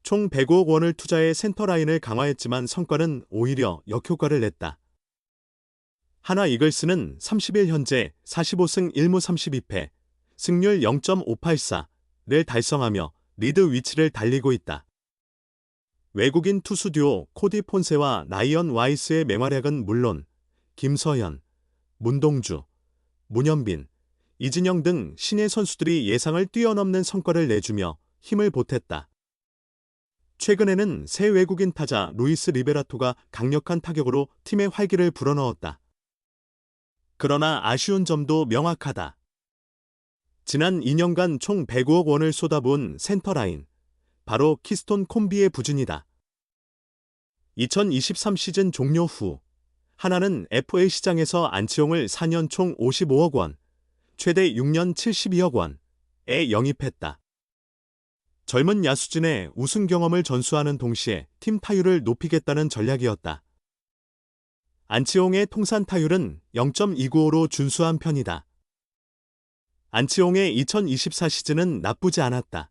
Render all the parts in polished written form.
총 105억 원을 투자해 센터라인을 강화했지만 성과는 오히려 역효과를 냈다. 하나 이글스는 30일 현재 45승 1무 32패, 승률 0.584를 달성하며 리드 위치를 달리고 있다. 외국인 투수 듀오 코디 폰세와 라이언 와이스의 맹활약은 물론 김서현, 문동주, 문현빈, 이진영 등 신예 선수들이 예상을 뛰어넘는 성과를 내주며 힘을 보탰다. 최근에는 새 외국인 타자 루이스 리베라토가 강력한 타격으로 팀의 활기를 불어넣었다. 그러나 아쉬운 점도 명확하다. 지난 2년간 총 105억 원을 쏟아부은 센터라인, 바로 키스톤 콤비의 부진이다. 2023 시즌 종료 후 하나는 FA 시장에서 안치홍을 4년 총 55억 원, 최대 6년 72억 원에 영입했다. 젊은 야수진의 우승 경험을 전수하는 동시에 팀 타율을 높이겠다는 전략이었다. 안치홍의 통산 타율은 0.295로 준수한 편이다. 안치홍의 2024 시즌은 나쁘지 않았다.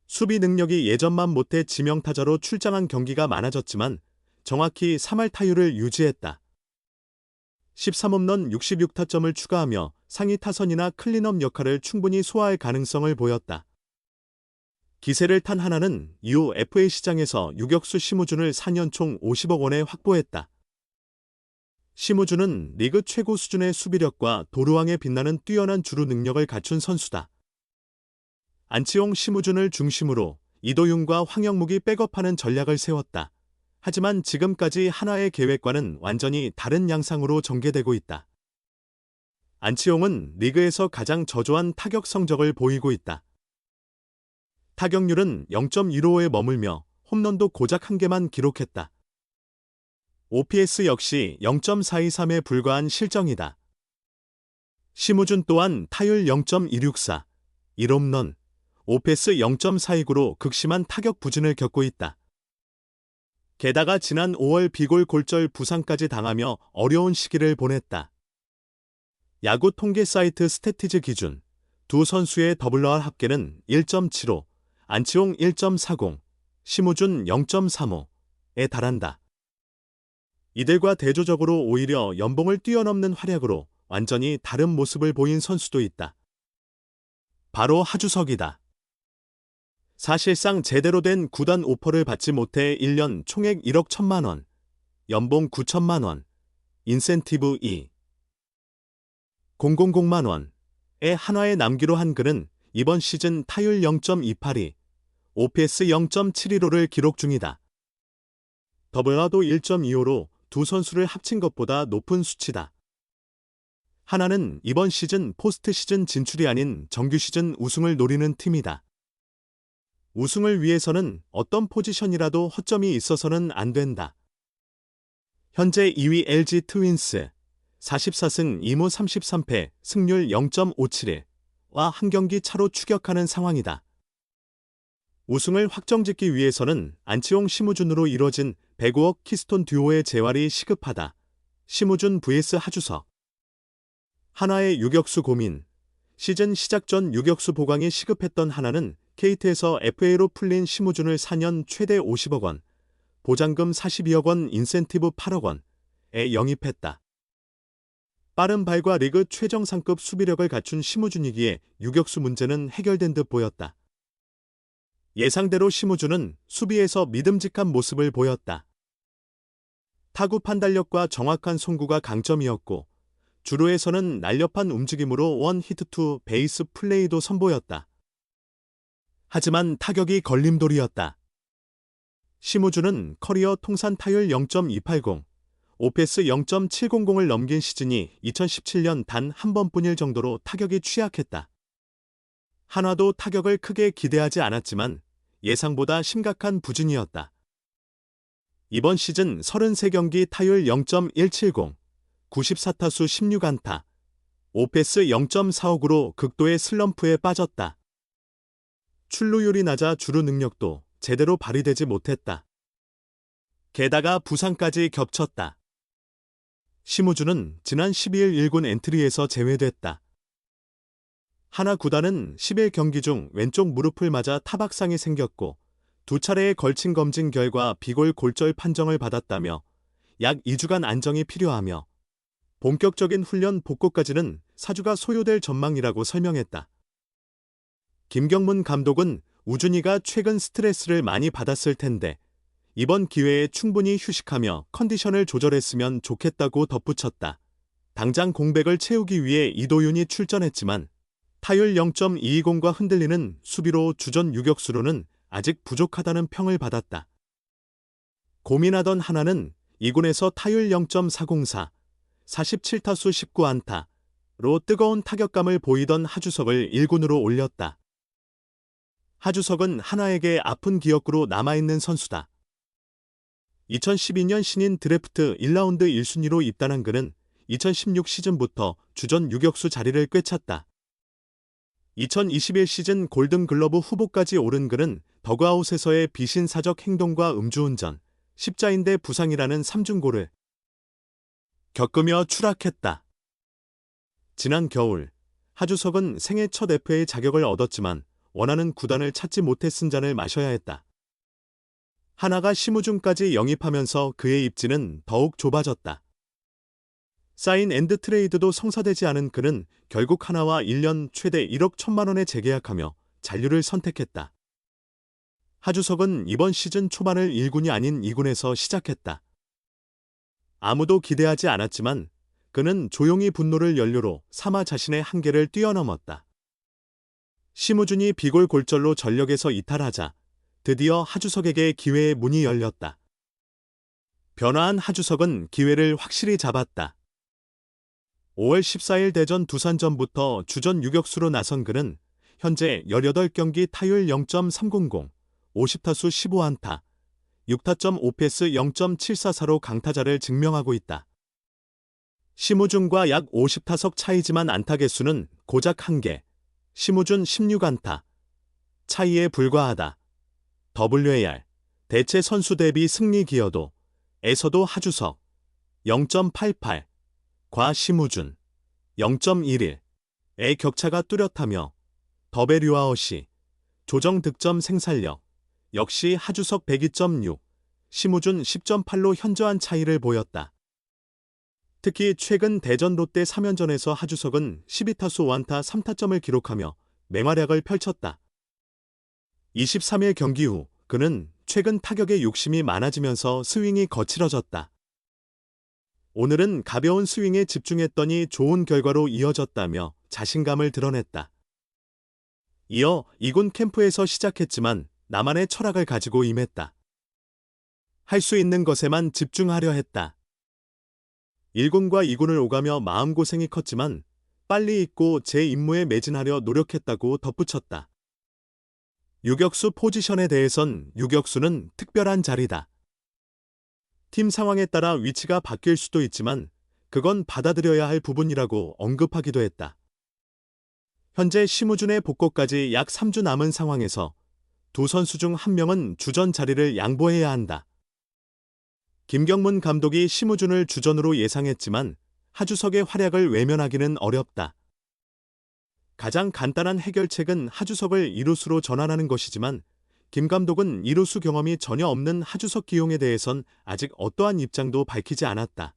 수비 능력이 예전만 못해 지명타자로 출장한 경기가 많아졌지만 정확히 3할 타율을 유지했다. 13홈런 66타점을 추가하며 상위 타선이나 클린업 역할을 충분히 소화할 가능성을 보였다. 기세를 탄 하나는 이후 FA 시장에서 유격수 심우준을 4년 총 50억 원에 확보했다. 심우준은 리그 최고 수준의 수비력과 도루왕에 빛나는 뛰어난 주루 능력을 갖춘 선수다. 안치홍 심우준을 중심으로 이도윤과 황영묵이 백업하는 전략을 세웠다. 하지만 지금까지 하나의 계획과는 완전히 다른 양상으로 전개되고 있다. 안치홍은 리그에서 가장 저조한 타격 성적을 보이고 있다. 타격률은 0.15에 머물며 홈런도 고작 1개만 기록했다. OPS 역시 0.423에 불과한 실정이다. 심우준 또한 타율 0.164, 1홈런, OPS 0.429로 극심한 타격 부진을 겪고 있다. 게다가 지난 5월 비골 골절 부상까지 당하며 어려운 시기를 보냈다. 야구 통계 사이트 스태티즈 기준 두 선수의 WR 합계는 1.75, 안치홍 1.40, 심우준 0.35에 달한다. 이들과 대조적으로 오히려 연봉을 뛰어넘는 활약으로 완전히 다른 모습을 보인 선수도 있다. 바로 하주석이다. 사실상 제대로 된 구단 오퍼를 받지 못해 1년 총액 1억 1천만 원, 연봉 9천만 원, 인센티브 000만 원의 한화에 남기로 한 그는 이번 시즌 타율 0.282, OPS 0.715를 기록 중이다. WR도 1.25로 두 선수를 합친 것보다 높은 수치다. 하나는 이번 시즌 포스트 시즌 진출이 아닌 정규 시즌 우승을 노리는 팀이다. 우승을 위해서는 어떤 포지션이라도 허점이 있어서는 안 된다. 현재 2위 LG 트윈스 44승 2무 33패 승률 0.571와 한 경기 차로 추격하는 상황이다. 우승을 확정짓기 위해서는 안치홍 심우준으로 이뤄진 105억 키스톤 듀오의 재활이 시급하다. 심우준 vs 하주석. 하나의 유격수 고민. 시즌 시작 전 유격수 보강이 시급했던 하나는 KT에서 FA로 풀린 심우준을 4년 최대 50억 원, 보장금 42억 원, 인센티브 8억 원에 영입했다. 빠른 발과 리그 최정상급 수비력을 갖춘 심우준이기에 유격수 문제는 해결된 듯 보였다. 예상대로 심우준은 수비에서 믿음직한 모습을 보였다. 타구 판단력과 정확한 송구가 강점이었고 주루에서는 날렵한 움직임으로 원 히트 투 베이스 플레이도 선보였다. 하지만 타격이 걸림돌이었다. 심우준은 커리어 통산 타율 0.280, OPS 0.700을 넘긴 시즌이 2017년 단 한 번뿐일 정도로 타격이 취약했다. 한화도 타격을 크게 기대하지 않았지만 예상보다 심각한 부진이었다. 이번 시즌 33경기 타율 0.170, 94타수 16안타, OPS 0.45로 극도의 슬럼프에 빠졌다. 출루율이 낮아 주루 능력도 제대로 발휘되지 못했다. 게다가 부상까지 겹쳤다. 심우준은 지난 12일 1군 엔트리에서 제외됐다. 하나 구단은 10일 경기 중 왼쪽 무릎을 맞아 타박상이 생겼고 두 차례에 걸친 검진 결과 비골 골절 판정을 받았다며 약 2주간 안정이 필요하며 본격적인 훈련 복구까지는 4주가 소요될 전망이라고 설명했다. 김경문 감독은 우준이가 최근 스트레스를 많이 받았을 텐데 이번 기회에 충분히 휴식하며 컨디션을 조절했으면 좋겠다고 덧붙였다. 당장 공백을 채우기 위해 이도윤이 출전했지만 타율 0.220과 흔들리는 수비로 주전 유격수로는 아직 부족하다는 평을 받았다. 고민하던 하나는 2군에서 타율 0.404, 47타수 19안타로 뜨거운 타격감을 보이던 하주석을 1군으로 올렸다. 하주석은 한화에게 아픈 기억으로 남아있는 선수다. 2012년 신인 드래프트 1라운드 1순위로 입단한 그는 2016 시즌부터 주전 유격수 자리를 꿰찼다. 2021 시즌 골든글러브 후보까지 오른 그는 더그아웃에서의 비신사적 행동과 음주운전, 십자인대 부상이라는 3중고를 겪으며 추락했다. 지난 겨울 하주석은 생애 첫 FA 자격을 얻었지만 원하는 구단을 찾지 못해 쓴 잔을 마셔야 했다. 한화가 심우준까지 영입하면서 그의 입지는 더욱 좁아졌다. 사인 앤드 트레이드도 성사되지 않은 그는 결국 한화와 1년 최대 1억 1천만 원에 재계약하며 잔류를 선택했다. 하주석은 이번 시즌 초반을 1군이 아닌 2군에서 시작했다. 아무도 기대하지 않았지만 그는 조용히 분노를 연료로 삼아 자신의 한계를 뛰어넘었다. 심우준이 비골 골절로 전력에서 이탈하자 드디어 하주석에게 기회의 문이 열렸다. 변화한 하주석은 기회를 확실히 잡았다. 5월 14일 대전 두산전부터 주전 유격수로 나선 그는 현재 18경기 타율 0.300, 50타수 15안타, 6타점 OPS 0.744로 강타자를 증명하고 있다. 심우준과 약 50타석 차이지만 안타 개수는 고작 1개, 심우준 16안타, 차이에 불과하다. WAR, 대체 선수 대비 승리 기여도에서도 하주석 0.88, 과 심우준 0.11의 격차가 뚜렷하며 더베류아웃이 조정 득점 생산력 역시 하주석 102.6, 심우준 10.8로 현저한 차이를 보였다. 특히 최근 대전 롯데 3연전에서 하주석은 12타수 5안타 3타점을 기록하며 맹활약을 펼쳤다. 23일 경기 후 그는 최근 타격에 욕심이 많아지면서 스윙이 거칠어졌다. 오늘은 가벼운 스윙에 집중했더니 좋은 결과로 이어졌다며 자신감을 드러냈다. 이어 2군 캠프에서 시작했지만 나만의 철학을 가지고 임했다. 할 수 있는 것에만 집중하려 했다. 1군과 2군을 오가며 마음고생이 컸지만 빨리 잊고 제 임무에 매진하려 노력했다고 덧붙였다. 유격수 포지션에 대해선 유격수는 특별한 자리다. 팀 상황에 따라 위치가 바뀔 수도 있지만 그건 받아들여야 할 부분이라고 언급하기도 했다. 현재 심우준의 복귀까지 약 3주 남은 상황에서 두 선수 중 한 명은 주전 자리를 양보해야 한다. 김경문 감독이 심우준을 주전으로 예상했지만 하주석의 활약을 외면하기는 어렵다. 가장 간단한 해결책은 하주석을 이루수로 전환하는 것이지만 김 감독은 이루수 경험이 전혀 없는 하주석 기용에 대해선 아직 어떠한 입장도 밝히지 않았다.